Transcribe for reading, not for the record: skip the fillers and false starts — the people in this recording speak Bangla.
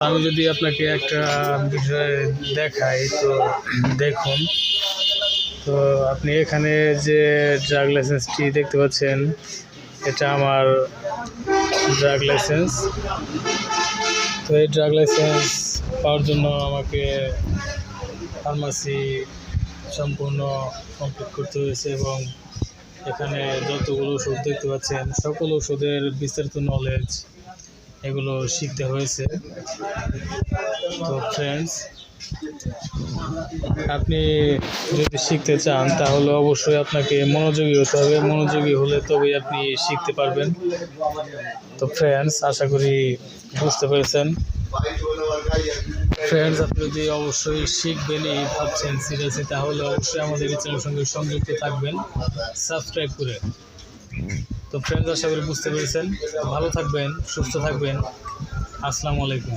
আমি যদি আপনাকে একটা বিষয় দেখাই তো দেখুন। তো আপনি এখানে যে ড্রাগ লাইসেন্সটি দেখতে পাচ্ছেন, এটা আমার ড্রাগ লাইসেন্স। তো এই ড্রাগ লাইসেন্স পাওয়ার জন্য আমাকে ফার্মাসি সম্পূর্ণ কমপ্লিট করতে হয়েছে এবং এখানে যতগুলো ওষুধ দেখতে পাচ্ছেন সকল ওষুধের বিস্তারিত নলেজ এগুলো শিখতে হয়েছে। তো ফ্রেন্ডস, আপনি যদি শিখতে চান তাহলে অবশ্যই আপনাকে মনোযোগী হতে হবে। মনোযোগী হলে তবেই আপনি শিখতে পারবেন। তো ফ্রেন্ডস, আশা করি বুঝতে পেরেছেন। ফ্রেন্ডস, আপনি যদি অবশ্যই শিখবেনই ভাবছেন সিরিয়াসলি, তাহলে অবশ্যই আমাদের এই চ্যানেলের সঙ্গে সংযুক্ত থাকবেন সাবস্ক্রাইব করে। তো ফ্রেন্ডস, আশা করি বুঝতে পেরেছেন। ভালো থাকবেন, সুস্থ থাকবেন। আসসালামু আলাইকুম।